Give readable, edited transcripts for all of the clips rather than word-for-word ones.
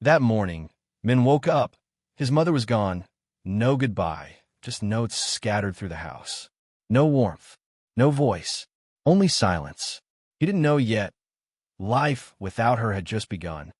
That morning, Min woke up. His mother was gone. No goodbye, just notes scattered through the house. No warmth, no voice, only silence. He didn't know yet. Life without her had just begun.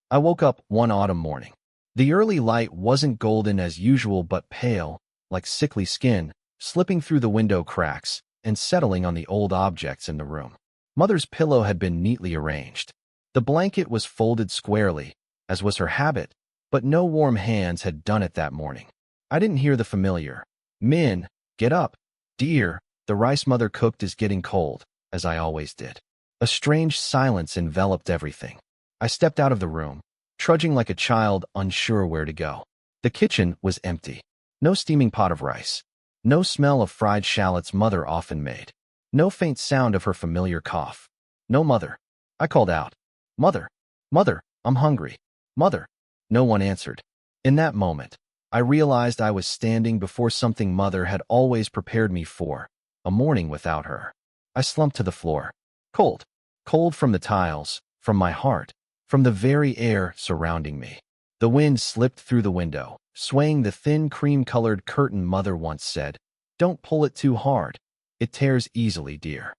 I woke up one autumn morning. The early light wasn't golden as usual but pale, like sickly skin, slipping through the window cracks and settling on the old objects in the room. Mother's pillow had been neatly arranged. The blanket was folded squarely, as was her habit, but no warm hands had done it that morning. I didn't hear the familiar, "Min, get up. Dear, the rice mother cooked is getting cold," as I always did. A strange silence enveloped everything. I stepped out of the room, trudging like a child unsure where to go. The kitchen was empty. No steaming pot of rice. No smell of fried shallots mother often made. No faint sound of her familiar cough. No mother. I called out, "Mother, mother, I'm hungry. Mother." No one answered. In that moment, I realized I was standing before something mother had always prepared me for, a morning without her. I slumped to the floor. Cold. Cold from the tiles, from my heart, from the very air surrounding me. The wind slipped through the window, swaying the thin cream-colored curtain mother once said, "Don't pull it too hard. It tears easily, dear."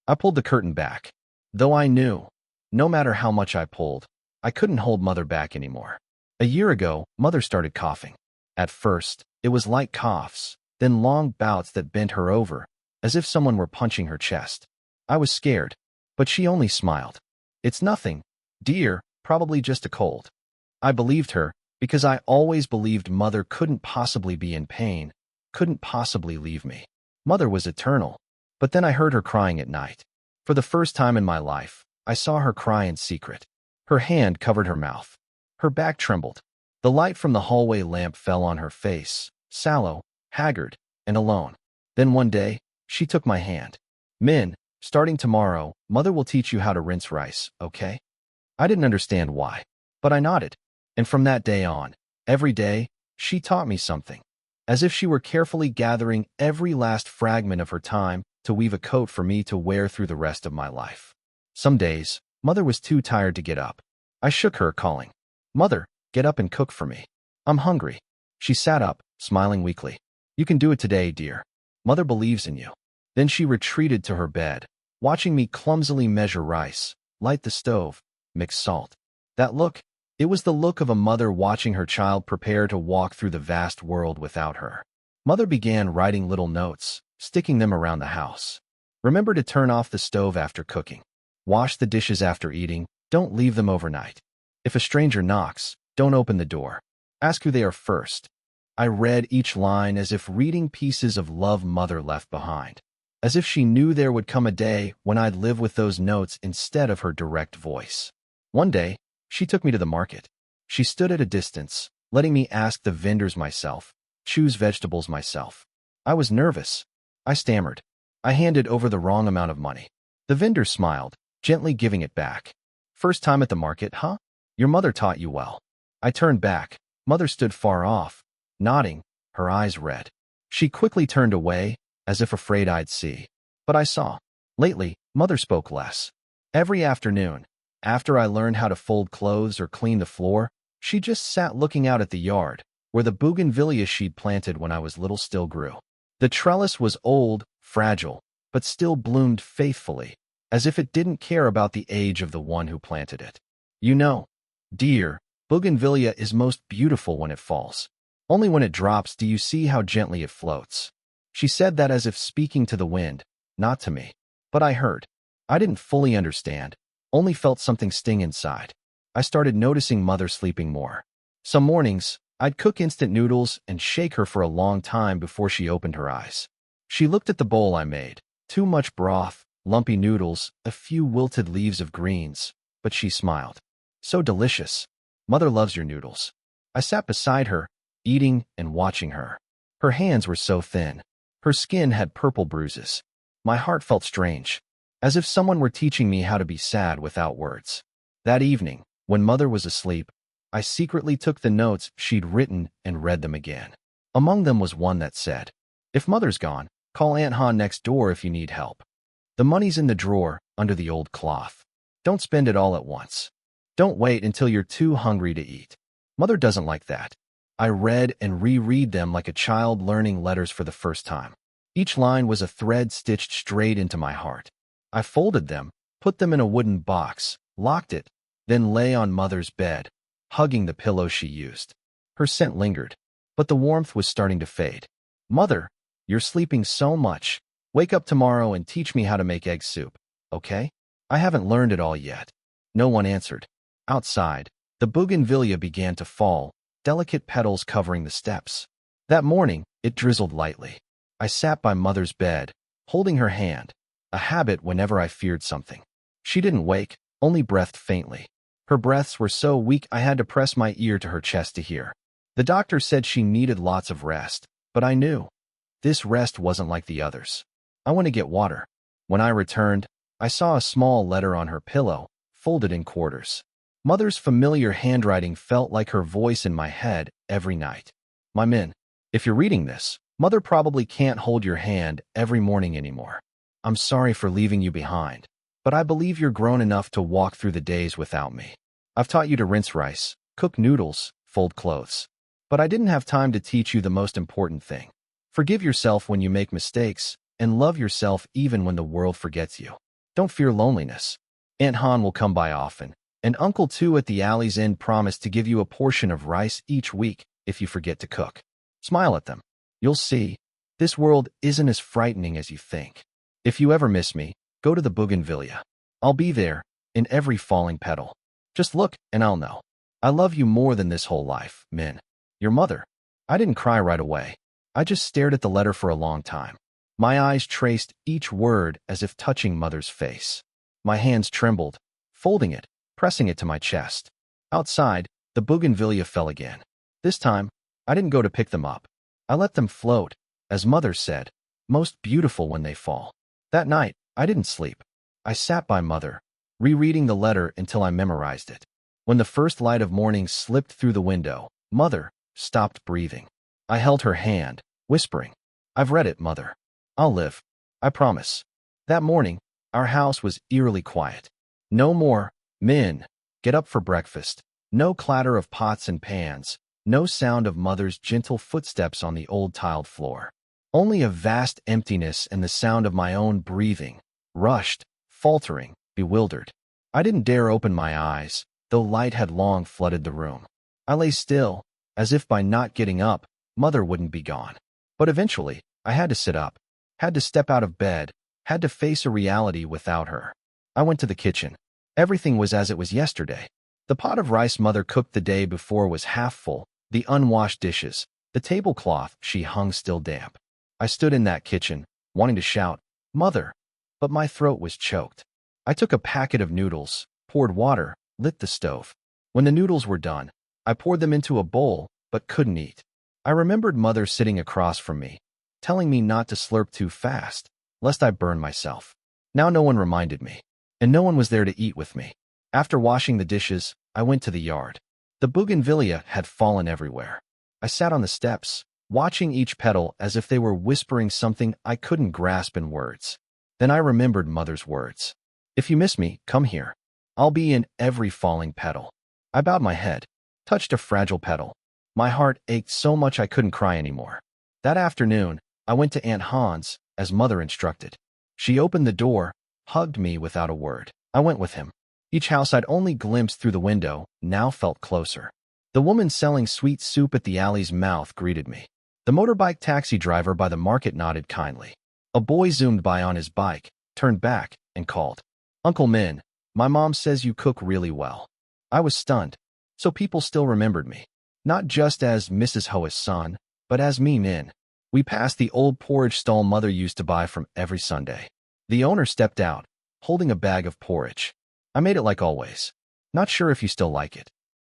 I pulled the curtain back, though I knew, no matter how much I pulled, I couldn't hold mother back anymore. A year ago, mother started coughing. At first, it was light coughs, then long bouts that bent her over, as if someone were punching her chest. I was scared, but she only smiled. "It's nothing, dear, probably just a cold." I believed her, because I always believed mother couldn't possibly be in pain, couldn't possibly leave me. Mother was eternal. But then I heard her crying at night. For the first time in my life, I saw her cry in secret. Her hand covered her mouth. Her back trembled. The light from the hallway lamp fell on her face, sallow, haggard, and alone. Then one day, she took my hand. "Min, starting tomorrow, mother will teach you how to rinse rice, okay?" I didn't understand why, but I nodded. And from that day on, every day, she taught me something, as if she were carefully gathering every last fragment of her time to weave a coat for me to wear through the rest of my life. Some days, mother was too tired to get up. I shook her, calling, "Mother, get up and cook for me. I'm hungry." She sat up, smiling weakly. "You can do it today, dear. Mother believes in you." Then she retreated to her bed, watching me clumsily measure rice, light the stove, mix salt. That look, it was the look of a mother watching her child prepare to walk through the vast world without her. Mother began writing little notes, sticking them around the house. "Remember to turn off the stove after cooking. Wash the dishes after eating. Don't leave them overnight. If a stranger knocks, don't open the door. Ask who they are first." I read each line as if reading pieces of love mother left behind, as if she knew there would come a day when I'd live with those notes instead of her direct voice. One day, she took me to the market. She stood at a distance, letting me ask the vendors myself, choose vegetables myself. I was nervous. I stammered. I handed over the wrong amount of money. The vendor smiled, gently giving it back. "First time at the market, huh? Your mother taught you well." I turned back. Mother stood far off, nodding, her eyes red. She quickly turned away, as if afraid I'd see. But I saw. Lately, mother spoke less. Every afternoon, after I learned how to fold clothes or clean the floor, she just sat looking out at the yard, where the bougainvillea she'd planted when I was little still grew. The trellis was old, fragile, but still bloomed faithfully, as if it didn't care about the age of the one who planted it. "You know, dear, bougainvillea is most beautiful when it falls. Only when it drops do you see how gently it floats." She said that as if speaking to the wind, not to me. But I heard. I didn't fully understand, only felt something sting inside. I started noticing mother sleeping more. Some mornings, I'd cook instant noodles and shake her for a long time before she opened her eyes. She looked at the bowl I made. Too much broth, lumpy noodles, a few wilted leaves of greens, but she smiled. "So delicious. Mother loves your noodles." I sat beside her, eating and watching her. Her hands were so thin. Her skin had purple bruises. My heart felt strange, as if someone were teaching me how to be sad without words. That evening, when mother was asleep, I secretly took the notes she'd written and read them again. Among them was one that said, "If mother's gone, call Aunt Han next door if you need help. The money's in the drawer, under the old cloth. Don't spend it all at once. Don't wait until you're too hungry to eat. Mother doesn't like that. I read and reread them like a child learning letters for the first time. Each line was a thread stitched straight into my heart. I folded them, put them in a wooden box, locked it, then lay on Mother's bed, hugging the pillow she used. Her scent lingered, but the warmth was starting to fade. Mother, you're sleeping so much. Wake up tomorrow and teach me how to make egg soup, okay? I haven't learned it all yet. No one answered. Outside, the bougainvillea began to fall, delicate petals covering the steps. That morning, it drizzled lightly. I sat by Mother's bed, holding her hand, a habit whenever I feared something. She didn't wake, only breathed faintly. Her breaths were so weak I had to press my ear to her chest to hear. The doctor said she needed lots of rest, but I knew. This rest wasn't like the others. I went to get water. When I returned, I saw a small letter on her pillow, folded in quarters. Mother's familiar handwriting felt like her voice in my head every night. My Min, if you're reading this, Mother probably can't hold your hand every morning anymore. I'm sorry for leaving you behind, but I believe you're grown enough to walk through the days without me. I've taught you to rinse rice, cook noodles, fold clothes. But I didn't have time to teach you the most important thing. Forgive yourself when you make mistakes, and love yourself even when the world forgets you. Don't fear loneliness. Aunt Han will come by often, and Uncle Tu at the alley's end promised to give you a portion of rice each week if you forget to cook. Smile at them. You'll see, this world isn't as frightening as you think. If you ever miss me, go to the bougainvillea. I'll be there, in every falling petal. Just look, and I'll know. I love you more than this whole life, Min. Your mother. I didn't cry right away. I just stared at the letter for a long time. My eyes traced each word as if touching Mother's face. My hands trembled, folding it, pressing it to my chest. Outside, the bougainvillea fell again. This time, I didn't go to pick them up. I let them float, as Mother said, most beautiful when they fall. That night, I didn't sleep. I sat by Mother, rereading the letter until I memorized it. When the first light of morning slipped through the window, Mother stopped breathing. I held her hand, whispering, I've read it, Mother. I'll live. I promise. That morning, our house was eerily quiet. No more, Min, get up for breakfast. No clatter of pots and pans. No sound of Mother's gentle footsteps on the old tiled floor. Only a vast emptiness and the sound of my own breathing, rushed, faltering, bewildered. I didn't dare open my eyes, though light had long flooded the room. I lay still, as if by not getting up, Mother wouldn't be gone. But eventually, I had to sit up, had to step out of bed, had to face a reality without her. I went to the kitchen. Everything was as it was yesterday. The pot of rice Mother cooked the day before was half full, the unwashed dishes, the tablecloth she hung still damp. I stood in that kitchen, wanting to shout, Mother, but my throat was choked. I took a packet of noodles, poured water, lit the stove. When the noodles were done, I poured them into a bowl, but couldn't eat. I remembered Mother sitting across from me, telling me not to slurp too fast, lest I burn myself. Now no one reminded me, and no one was there to eat with me. After washing the dishes, I went to the yard. The bougainvillea had fallen everywhere. I sat on the steps, watching each petal as if they were whispering something I couldn't grasp in words. Then I remembered Mother's words. If you miss me, come here. I'll be in every falling petal. I bowed my head, touched a fragile petal. My heart ached so much I couldn't cry anymore. That afternoon, I went to Aunt Han's, as Mother instructed. She opened the door, hugged me without a word. I went with him. Each house I'd only glimpsed through the window now felt closer. The woman selling sweet soup at the alley's mouth greeted me. The motorbike taxi driver by the market nodded kindly. A boy zoomed by on his bike, turned back, and called, Uncle Min, my mom says you cook really well. I was stunned, so people still remembered me. Not just as Mrs. Hoa's son, but as me, Min. We passed the old porridge stall Mother used to buy from every Sunday. The owner stepped out, holding a bag of porridge. I made it like always. Not sure if you still like it.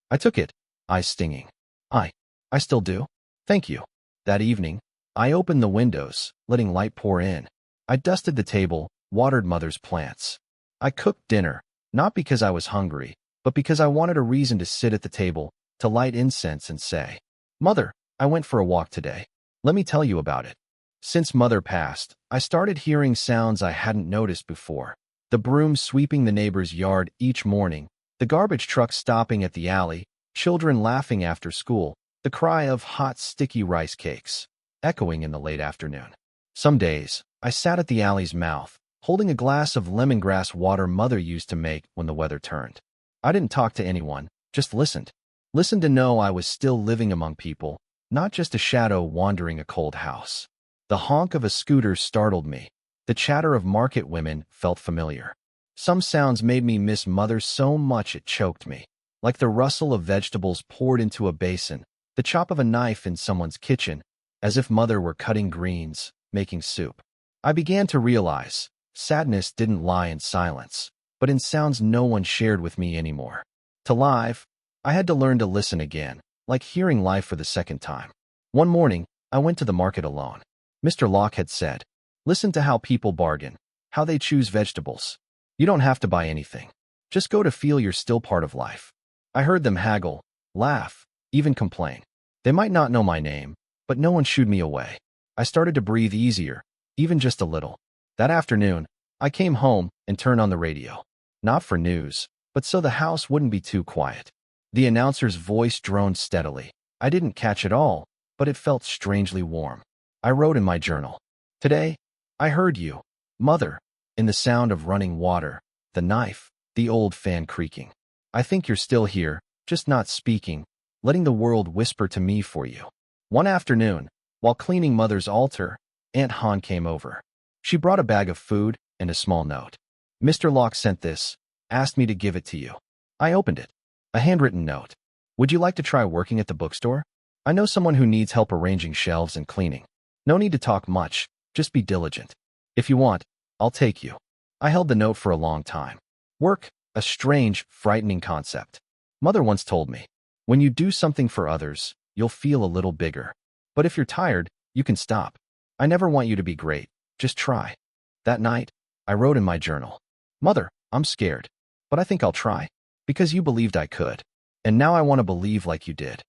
I took it, eyes stinging. I still do. Thank you. That evening, I opened the windows, letting light pour in. I dusted the table, watered Mother's plants. I cooked dinner, not because I was hungry, but because I wanted a reason to sit at the table, to light incense and say, Mother, I went for a walk today. Let me tell you about it. Since Mother passed, I started hearing sounds I hadn't noticed before. The broom sweeping the neighbor's yard each morning, The garbage truck stopping at the alley, children laughing after school, the cry of hot, sticky rice cakes, echoing in the late afternoon. Some days, I sat at the alley's mouth, holding a glass of lemongrass water Mother used to make when the weather turned. I didn't talk to anyone, just listened. Listened to know I was still living among people, not just a shadow wandering a cold house. The honk of a scooter startled me. The chatter of market women felt familiar. Some sounds made me miss Mother so much it choked me, like the rustle of vegetables poured into a basin, the chop of a knife in someone's kitchen, as if Mother were cutting greens, making soup. I began to realize sadness didn't lie in silence, but in sounds no one shared with me anymore. To live, I had to learn to listen again, like hearing life for the second time. One morning, I went to the market alone. Mr. Locke had said, "Listen to how people bargain, how they choose vegetables. You don't have to buy anything. Just go to feel you're still part of life." I heard them haggle, laugh, even complain. They might not know my name, but no one shooed me away. I started to breathe easier, even just a little. That afternoon, I came home and turned on the radio. Not for news, but so the house wouldn't be too quiet. The announcer's voice droned steadily. I didn't catch it all, but it felt strangely warm. I wrote in my journal, "Today, I heard you, Mother," in the sound of running water, the knife, the old fan creaking. "I think you're still here, just not speaking, letting the world whisper to me for you." One afternoon, while cleaning Mother's altar, Aunt Han came over. She brought a bag of food and a small note. "Mr. Locke sent this, asked me to give it to you." I opened it. A handwritten note. "Would you like to try working at the bookstore? I know someone who needs help arranging shelves and cleaning. No need to talk much, just be diligent. If you want, I'll take you." I held the note for a long time. Work, a strange, frightening concept. Mother once told me, "When you do something for others, you'll feel a little bigger. But if you're tired, you can stop. I never want you to be great, just try." That night, I wrote in my journal, "Mother, I'm scared, but I think I'll try, because you believed I could. And now I want to believe like you did."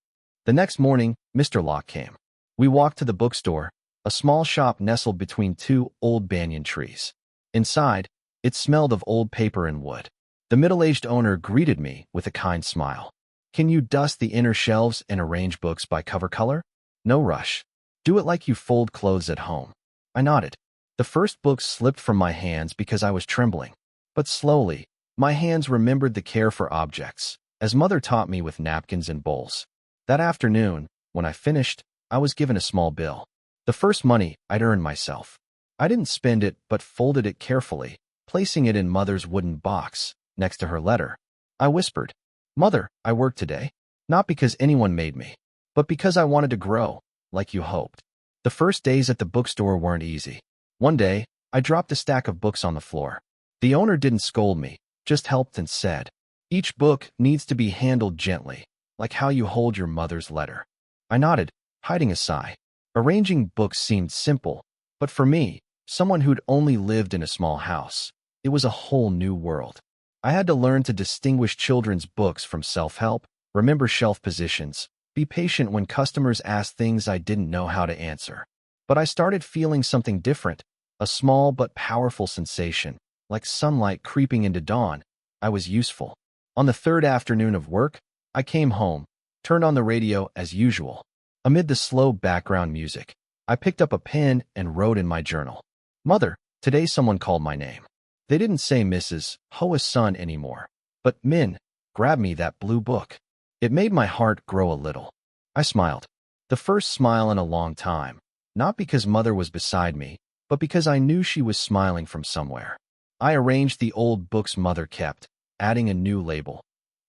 The next morning, Mr. Locke came. We walked to the bookstore, a small shop nestled between two old banyan trees. Inside, it smelled of old paper and wood. The middle-aged owner greeted me with a kind smile. "Can you dust the inner shelves and arrange books by cover color? No rush. Do it like you fold clothes at home." I nodded. The first book slipped from my hands because I was trembling. But slowly, my hands remembered the care for objects, as Mother taught me with napkins and bowls. That afternoon, when I finished, I was given a small bill. The first money I'd earned myself. I didn't spend it, but folded it carefully, placing it in Mother's wooden box, next to her letter. I whispered, "Mother, I worked today. Not because anyone made me, but because I wanted to grow, like you hoped." The first days at the bookstore weren't easy. One day, I dropped a stack of books on the floor. The owner didn't scold me, just helped and said, "Each book needs to be handled gently, like how you hold your mother's letter." I nodded, hiding a sigh. Arranging books seemed simple, but for me, someone who'd only lived in a small house, it was a whole new world. I had to learn to distinguish children's books from self-help, remember shelf positions, be patient when customers asked things I didn't know how to answer. But I started feeling something different, a small but powerful sensation, like sunlight creeping into dawn. I was useful. On the third afternoon of work, I came home, turned on the radio as usual. Amid the slow background music, I picked up a pen and wrote in my journal, "Mother, today someone called my name." They didn't say Mrs. Hoa's son anymore, but Min, grab me that blue book. It made my heart grow a little. I smiled. The first smile in a long time, not because Mother was beside me, but because I knew she was smiling from somewhere. I arranged the old books Mother kept, adding a new label.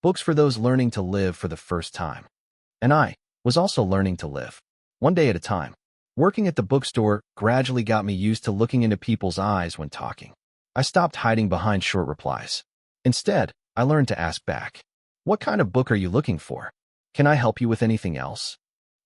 Books for those learning to live for the first time. And I was also learning to live, one day at a time. Working at the bookstore gradually got me used to looking into people's eyes when talking. I stopped hiding behind short replies. Instead, I learned to ask back, "What kind of book are you looking for? Can I help you with anything else?"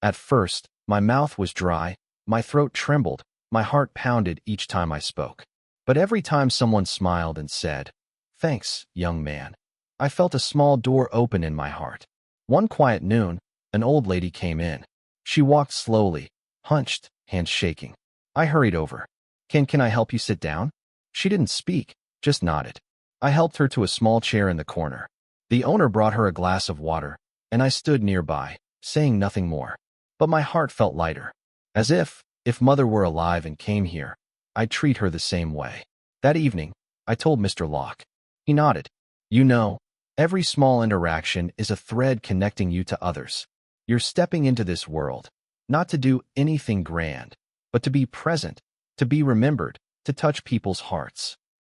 At first, my mouth was dry, my throat trembled, my heart pounded each time I spoke. But every time someone smiled and said, "Thanks, young man," I felt a small door open in my heart. One quiet noon, an old lady came in. She walked slowly, hunched, hands shaking. I hurried over. Can I help you sit down?" She didn't speak, just nodded. I helped her to a small chair in the corner. The owner brought her a glass of water, and I stood nearby, saying nothing more. But my heart felt lighter, as if Mother were alive and came here, I'd treat her the same way. That evening, I told Mr. Locke. He nodded. You know, every small interaction is a thread connecting you to others. You're stepping into this world, not to do anything grand, but to be present, to be remembered, to touch people's hearts.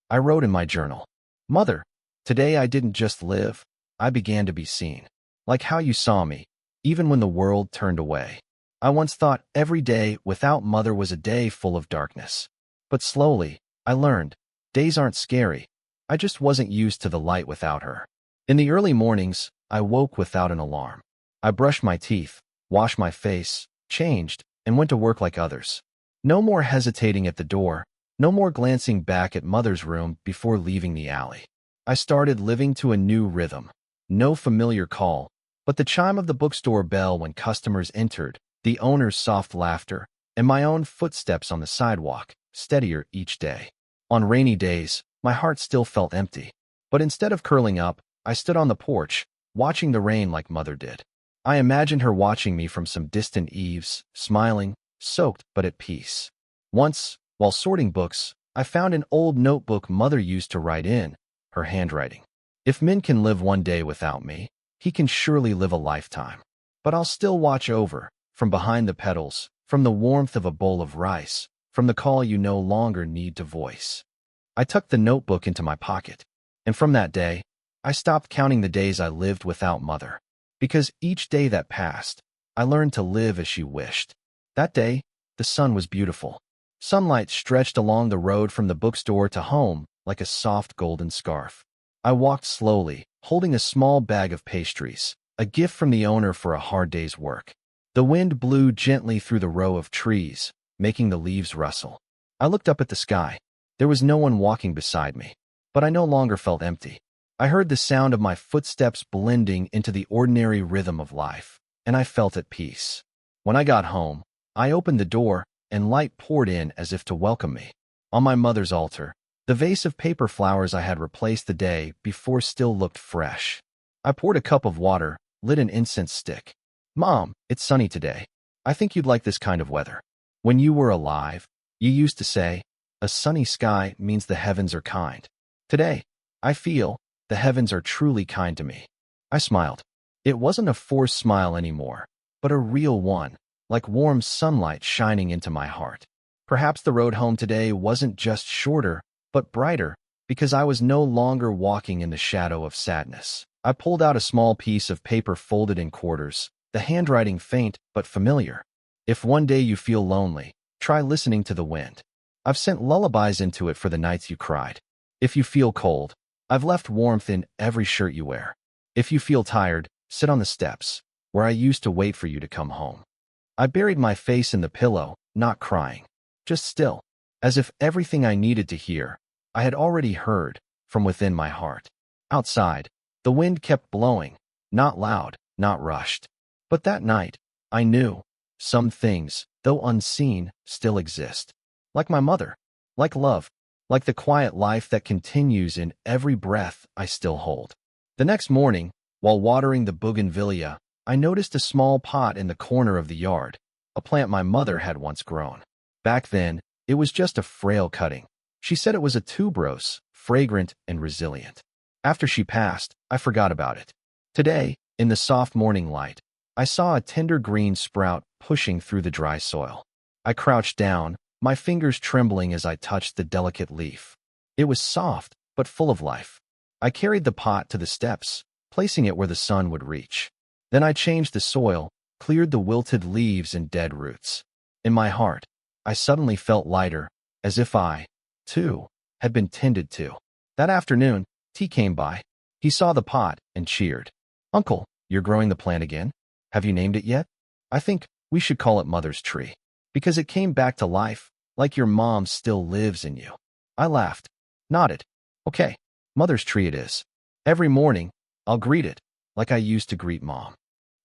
I wrote in my journal, Mother, today I didn't just live, I began to be seen. Like how you saw me, even when the world turned away. I once thought every day without Mother was a day full of darkness. But slowly, I learned, days aren't scary. I just wasn't used to the light without her. In the early mornings, I woke without an alarm. I brushed my teeth, washed my face, changed, and went to work like others. No more hesitating at the door, no more glancing back at Mother's room before leaving the alley. I started living to a new rhythm. No familiar call, but the chime of the bookstore bell when customers entered, the owner's soft laughter, and my own footsteps on the sidewalk, steadier each day. On rainy days, my heart still felt empty. But instead of curling up, I stood on the porch, watching the rain like Mother did. I imagined her watching me from some distant eaves, smiling, soaked but at peace. Once, while sorting books, I found an old notebook Mother used to write in, her handwriting. If Min can live one day without me, he can surely live a lifetime. But I'll still watch over, from behind the petals, from the warmth of a bowl of rice, from the call you no longer need to voice. I tucked the notebook into my pocket, and from that day, I stopped counting the days I lived without Mother. Because each day that passed, I learned to live as she wished. That day, the sun was beautiful. Sunlight stretched along the road from the bookstore to home like a soft golden scarf. I walked slowly, holding a small bag of pastries, a gift from the owner for a hard day's work. The wind blew gently through the row of trees, making the leaves rustle. I looked up at the sky. There was no one walking beside me, but I no longer felt empty. I heard the sound of my footsteps blending into the ordinary rhythm of life, and I felt at peace. When I got home, I opened the door, and light poured in as if to welcome me. On my mother's altar, the vase of paper flowers I had replaced the day before still looked fresh. I poured a cup of water, lit an incense stick. Mom, it's sunny today. I think you'd like this kind of weather. When you were alive, you used to say, a sunny sky means the heavens are kind. Today, I feel the heavens are truly kind to me. I smiled. It wasn't a forced smile anymore, but a real one, like warm sunlight shining into my heart. Perhaps the road home today wasn't just shorter, but brighter, because I was no longer walking in the shadow of sadness. I pulled out a small piece of paper folded in quarters, the handwriting faint but familiar. If one day you feel lonely, try listening to the wind. I've sent lullabies into it for the nights you cried. If you feel cold, I've left warmth in every shirt you wear. If you feel tired, sit on the steps, where I used to wait for you to come home. I buried my face in the pillow, not crying, just still, as if everything I needed to hear, I had already heard, from within my heart. Outside, the wind kept blowing, not loud, not rushed. But that night, I knew, some things, though unseen, still exist. Like my mother, like love, like the quiet life that continues in every breath I still hold. The next morning, while watering the bougainvillea, I noticed a small pot in the corner of the yard, a plant my mother had once grown. Back then, it was just a frail cutting. She said it was a tuberose, fragrant and resilient. After she passed, I forgot about it. Today, in the soft morning light, I saw a tender green sprout pushing through the dry soil. I crouched down, my fingers trembling as I touched the delicate leaf. It was soft, but full of life. I carried the pot to the steps, placing it where the sun would reach. Then I changed the soil, cleared the wilted leaves and dead roots. In my heart, I suddenly felt lighter, as if I, too, had been tended to. That afternoon, T came by. He saw the pot and cheered. Uncle, you're growing the plant again? Have you named it yet? I think we should call it Mother's Tree, because it came back to life, like your mom still lives in you. I laughed, nodded. Okay, Mother's Tree it is. Every morning, I'll greet it, like I used to greet Mom.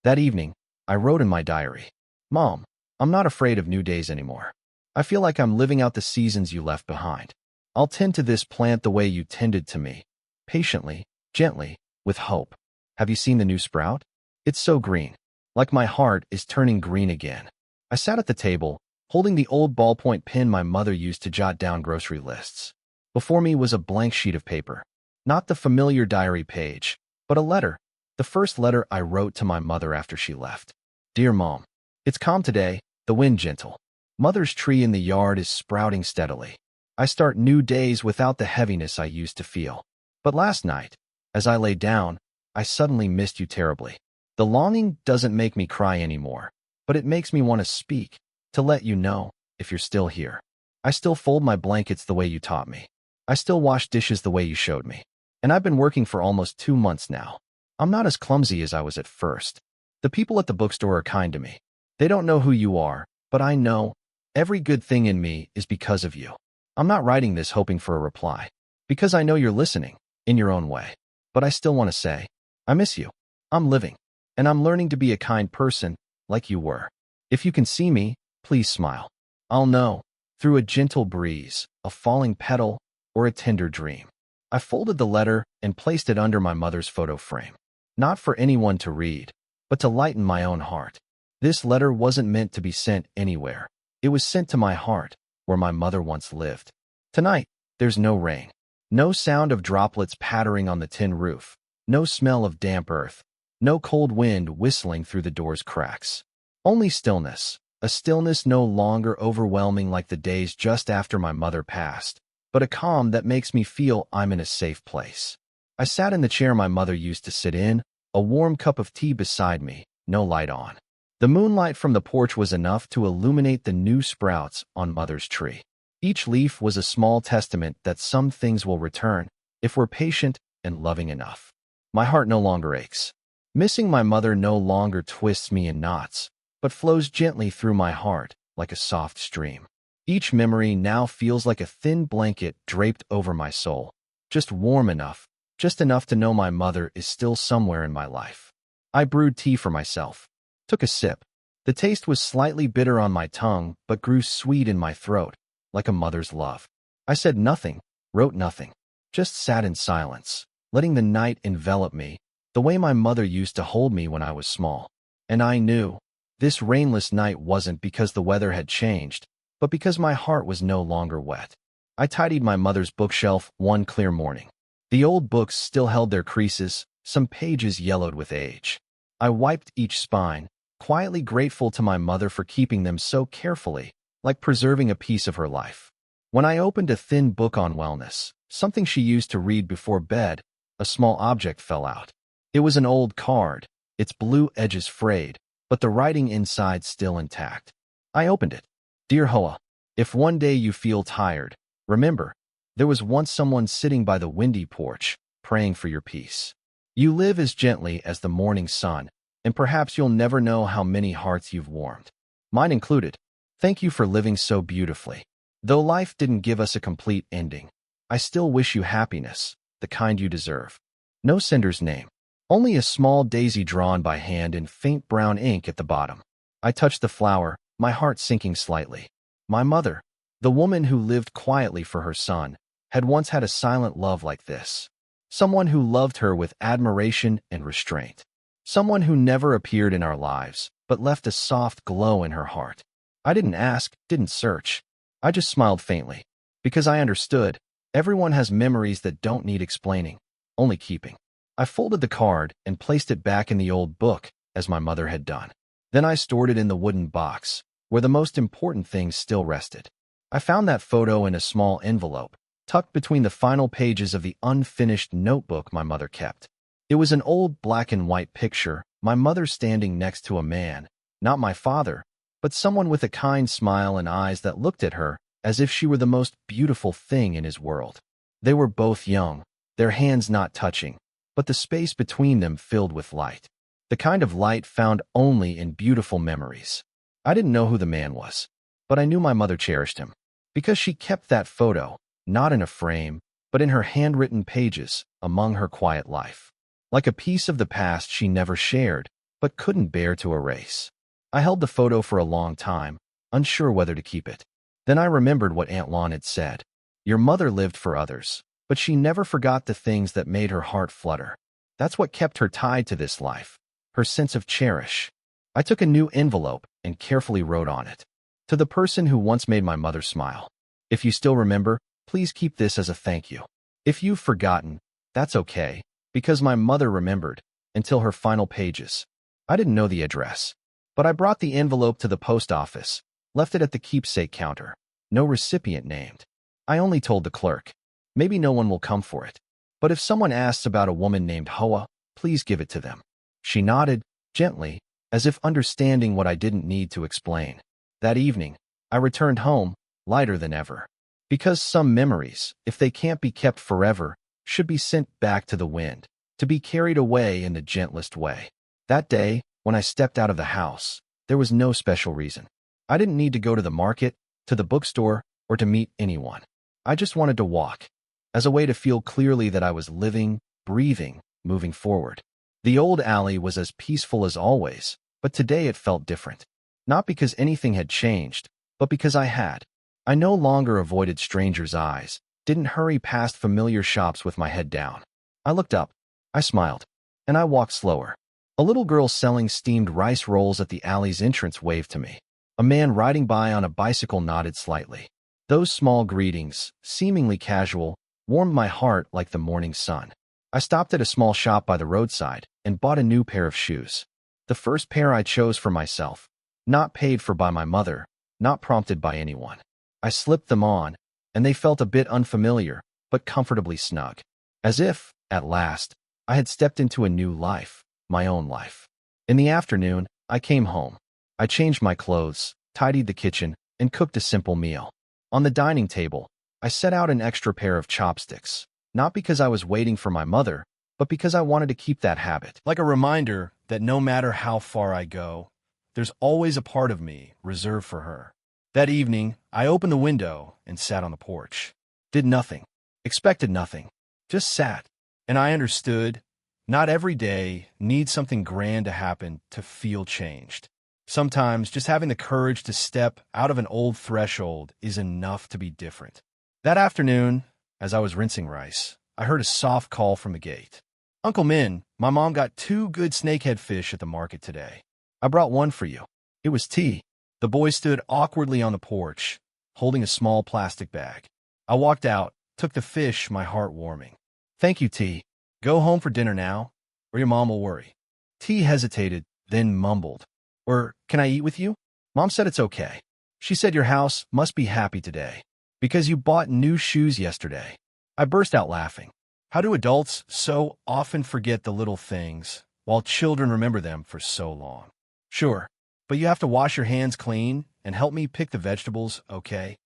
That evening, I wrote in my diary, Mom, I'm not afraid of new days anymore. I feel like I'm living out the seasons you left behind. I'll tend to this plant the way you tended to me, patiently, gently, with hope. Have you seen the new sprout? It's so green. Like my heart is turning green again. I sat at the table, holding the old ballpoint pen my mother used to jot down grocery lists. Before me was a blank sheet of paper. Not the familiar diary page, but a letter. The first letter I wrote to my mother after she left. Dear Mom, it's calm today, the wind gentle. Mother's tree in the yard is sprouting steadily. I start new days without the heaviness I used to feel. But last night, as I lay down, I suddenly missed you terribly. The longing doesn't make me cry anymore, but it makes me want to speak, to let you know, if you're still here. I still fold my blankets the way you taught me. I still wash dishes the way you showed me. And I've been working for almost 2 months now. I'm not as clumsy as I was at first. The people at the bookstore are kind to me. They don't know who you are, but I know every good thing in me is because of you. I'm not writing this hoping for a reply, because I know you're listening, in your own way. But I still want to say, I miss you. I'm living, and I'm learning to be a kind person, like you were. If you can see me, please smile. I'll know, through a gentle breeze, a falling petal, or a tender dream. I folded the letter and placed it under my mother's photo frame. Not for anyone to read, but to lighten my own heart. This letter wasn't meant to be sent anywhere. It was sent to my heart, where my mother once lived. Tonight, there's no rain. No sound of droplets pattering on the tin roof. No smell of damp earth. No cold wind whistling through the door's cracks. Only stillness. A stillness no longer overwhelming like the days just after my mother passed, but a calm that makes me feel I'm in a safe place. I sat in the chair my mother used to sit in, a warm cup of tea beside me, no light on. The moonlight from the porch was enough to illuminate the new sprouts on Mother's tree. Each leaf was a small testament that some things will return if we're patient and loving enough. My heart no longer aches. Missing my mother no longer twists me in knots, but flows gently through my heart like a soft stream. Each memory now feels like a thin blanket draped over my soul, just warm enough, just enough to know my mother is still somewhere in my life. I brewed tea for myself, took a sip. The taste was slightly bitter on my tongue, but grew sweet in my throat, like a mother's love. I said nothing, wrote nothing, just sat in silence, letting the night envelop me, the way my mother used to hold me when I was small. And I knew this rainless night wasn't because the weather had changed, but because my heart was no longer wet. I tidied my mother's bookshelf one clear morning. The old books still held their creases, some pages yellowed with age. I wiped each spine, quietly grateful to my mother for keeping them so carefully, like preserving a piece of her life. When I opened a thin book on wellness, something she used to read before bed, a small object fell out. It was an old card, its blue edges frayed, but the writing inside still intact. I opened it. Dear Hoa, if one day you feel tired, remember, there was once someone sitting by the windy porch, praying for your peace. You live as gently as the morning sun, and perhaps you'll never know how many hearts you've warmed. Mine included. Thank you for living so beautifully. Though life didn't give us a complete ending, I still wish you happiness, the kind you deserve. No sender's name. Only a small daisy drawn by hand in faint brown ink at the bottom. I touched the flower, my heart sinking slightly. My mother, the woman who lived quietly for her son, had once had a silent love like this. Someone who loved her with admiration and restraint. Someone who never appeared in our lives, but left a soft glow in her heart. I didn't ask, didn't search. I just smiled faintly. Because I understood, everyone has memories that don't need explaining, only keeping. I folded the card and placed it back in the old book, as my mother had done. Then I stored it in the wooden box, where the most important things still rested. I found that photo in a small envelope, tucked between the final pages of the unfinished notebook my mother kept. It was an old black and white picture, my mother standing next to a man, not my father, but someone with a kind smile and eyes that looked at her as if she were the most beautiful thing in his world. They were both young, their hands not touching, but the space between them filled with light. The kind of light found only in beautiful memories. I didn't know who the man was, but I knew my mother cherished him, because she kept that photo, not in a frame, but in her handwritten pages, among her quiet life. Like a piece of the past she never shared, but couldn't bear to erase. I held the photo for a long time, unsure whether to keep it. Then I remembered what Aunt Lon had said. Your mother lived for others, but she never forgot the things that made her heart flutter. That's what kept her tied to this life, her sense of cherish. I took a new envelope and carefully wrote on it. To the person who once made my mother smile. If you still remember, please keep this as a thank you. If you've forgotten, that's okay, because my mother remembered until her final pages. I didn't know the address, but I brought the envelope to the post office, left it at the keepsake counter. No recipient named. I only told the clerk. Maybe no one will come for it. But if someone asks about a woman named Hoa, please give it to them. She nodded, gently, as if understanding what I didn't need to explain. That evening, I returned home, lighter than ever. Because some memories, if they can't be kept forever, should be sent back to the wind, to be carried away in the gentlest way. That day, when I stepped out of the house, there was no special reason. I didn't need to go to the market, to the bookstore, or to meet anyone. I just wanted to walk, as a way to feel clearly that I was living, breathing, moving forward. The old alley was as peaceful as always, but today it felt different. Not because anything had changed, but because I had. I no longer avoided strangers' eyes, didn't hurry past familiar shops with my head down. I looked up, I smiled, and I walked slower. A little girl selling steamed rice rolls at the alley's entrance waved to me. A man riding by on a bicycle nodded slightly. Those small greetings, seemingly casual, warmed my heart like the morning sun. I stopped at a small shop by the roadside and bought a new pair of shoes. The first pair I chose for myself, not paid for by my mother, not prompted by anyone. I slipped them on, and they felt a bit unfamiliar, but comfortably snug. As if, at last, I had stepped into a new life, my own life. In the afternoon, I came home. I changed my clothes, tidied the kitchen, and cooked a simple meal. On the dining table, I set out an extra pair of chopsticks, not because I was waiting for my mother, but because I wanted to keep that habit. Like a reminder that no matter how far I go, there's always a part of me reserved for her. That evening, I opened the window and sat on the porch. Did nothing, expected nothing, just sat. And I understood, not every day needs something grand to happen to feel changed. Sometimes just having the courage to step out of an old threshold is enough to be different. That afternoon, as I was rinsing rice, I heard a soft call from the gate. Uncle Min, my mom got 2 good snakehead fish at the market today. I brought one for you. It was tea. The boy stood awkwardly on the porch, holding a small plastic bag. I walked out, took the fish, my heart warming. Thank you, T. Go home for dinner now, or your mom will worry. T hesitated, then mumbled. Or, can I eat with you? Mom said it's okay. She said your house must be happy today, because you bought new shoes yesterday. I burst out laughing. How do adults so often forget the little things, while children remember them for so long? Sure, but you have to wash your hands clean and help me pick the vegetables, okay?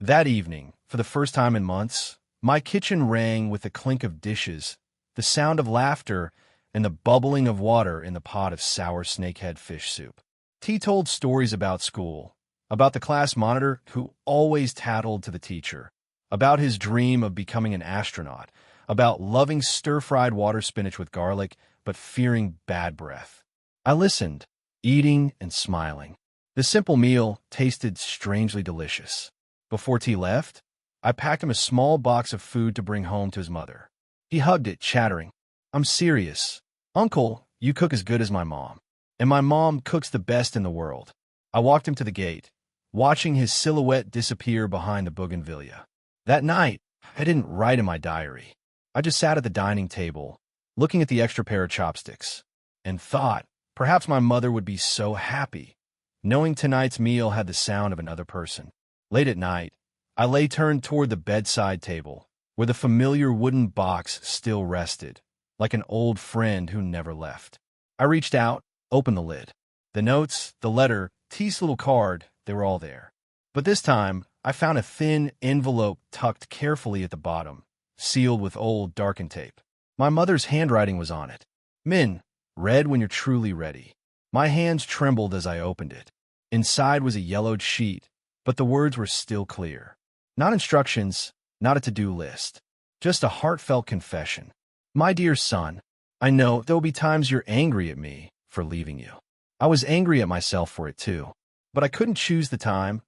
That evening, for the first time in months, my kitchen rang with the clink of dishes, the sound of laughter, and the bubbling of water in the pot of sour snakehead fish soup. T told stories about school, about the class monitor who always tattled to the teacher, about his dream of becoming an astronaut, about loving stir-fried water spinach with garlic, but fearing bad breath. I listened, eating and smiling. The simple meal tasted strangely delicious. Before T left, I packed him a small box of food to bring home to his mother. He hugged it, chattering, I'm serious. Uncle, you cook as good as my mom. And my mom cooks the best in the world. I walked him to the gate, watching his silhouette disappear behind the bougainvillea. That night, I didn't write in my diary. I just sat at the dining table, looking at the extra pair of chopsticks, and thought perhaps my mother would be so happy, knowing tonight's meal had the sound of another person. Late at night, I lay turned toward the bedside table, where the familiar wooden box still rested, like an old friend who never left. I reached out, opened the lid. The notes, the letter, T's little card, they were all there. But this time, I found a thin envelope tucked carefully at the bottom, sealed with old, darkened tape. My mother's handwriting was on it. Min, read when you're truly ready. My hands trembled as I opened it. Inside was a yellowed sheet, but the words were still clear. Not instructions, not a to-do list. Just a heartfelt confession. My dear son, I know there will be times you're angry at me for leaving you. I was angry at myself for it too, but I couldn't choose the time,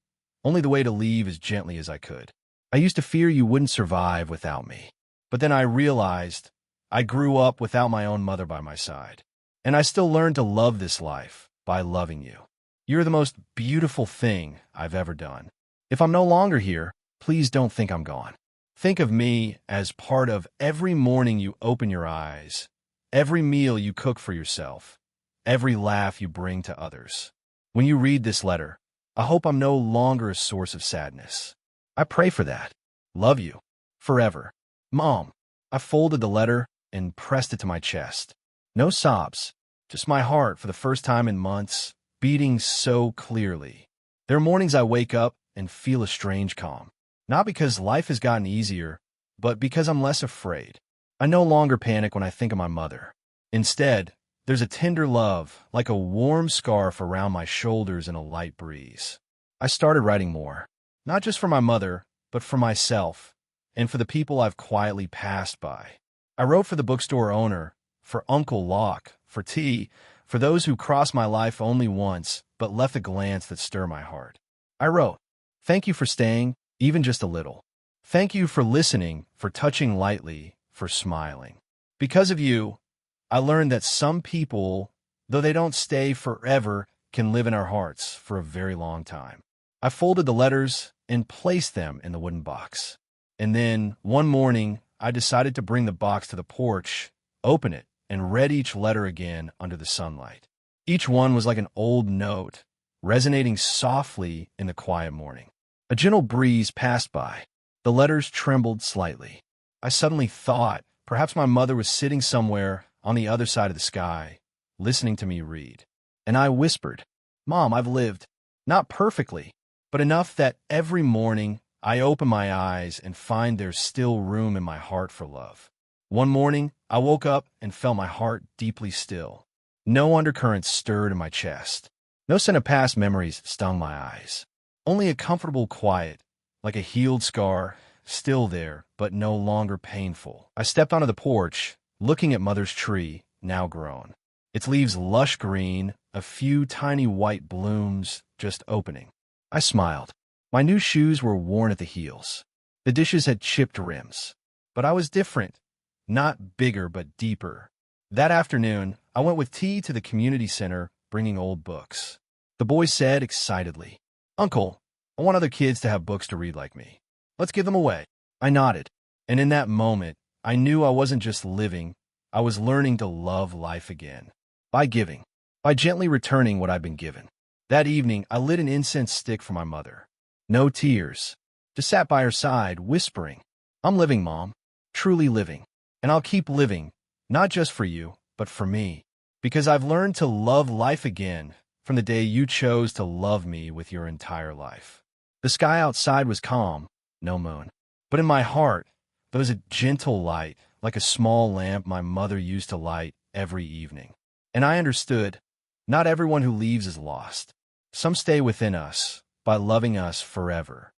only the way to leave as gently as I could. I used to fear you wouldn't survive without me, but then I realized I grew up without my own mother by my side. And I still learn to love this life by loving you. You're the most beautiful thing I've ever done. If I'm no longer here, please don't think I'm gone. Think of me as part of every morning you open your eyes, every meal you cook for yourself, every laugh you bring to others. When you read this letter, I hope I'm no longer a source of sadness. I pray for that. Love you. Forever. Mom. I folded the letter and pressed it to my chest. No sobs, just my heart for the first time in months, beating so clearly. There are mornings I wake up and feel a strange calm. Not because life has gotten easier, but because I'm less afraid. I no longer panic when I think of my mother. Instead, there's a tender love, like a warm scarf around my shoulders in a light breeze. I started writing more, not just for my mother, but for myself, and for the people I've quietly passed by. I wrote for the bookstore owner, for Uncle Locke, for T, for those who crossed my life only once, but left a glance that stirred my heart. I wrote, "Thank you for staying, even just a little. Thank you for listening, for touching lightly, for smiling. Because of you, I learned that some people, though they don't stay forever, can live in our hearts for a very long time." I folded the letters and placed them in the wooden box. And then, one morning, I decided to bring the box to the porch, open it, and read each letter again under the sunlight. Each one was like an old note, resonating softly in the quiet morning. A gentle breeze passed by. The letters trembled slightly. I suddenly thought perhaps my mother was sitting somewhere on the other side of the sky, listening to me read. And I whispered, "Mom, I've lived, not perfectly, but enough that every morning I open my eyes and find there's still room in my heart for love." One morning, I woke up and felt my heart deeply still. No undercurrents stirred in my chest. No scent of past memories stung my eyes. Only a comfortable quiet, like a healed scar, still there, but no longer painful. I stepped onto the porch, looking at Mother's tree, now grown. Its leaves lush green, a few tiny white blooms just opening. I smiled. My new shoes were worn at the heels. The dishes had chipped rims. But I was different. Not bigger, but deeper. That afternoon, I went with T to the community center, bringing old books. The boy said excitedly, "Uncle, I want other kids to have books to read like me. Let's give them away." I nodded, and in that moment, I knew I wasn't just living, I was learning to love life again. By giving. By gently returning what I'd been given. That evening, I lit an incense stick for my mother. No tears. Just sat by her side, whispering, "I'm living, Mom. Truly living. And I'll keep living, not just for you, but for me. Because I've learned to love life again from the day you chose to love me with your entire life." The sky outside was calm, no moon. But in my heart, there was a gentle light, like a small lamp my mother used to light every evening. And I understood, not everyone who leaves is lost. Some stay within us, by loving us forever.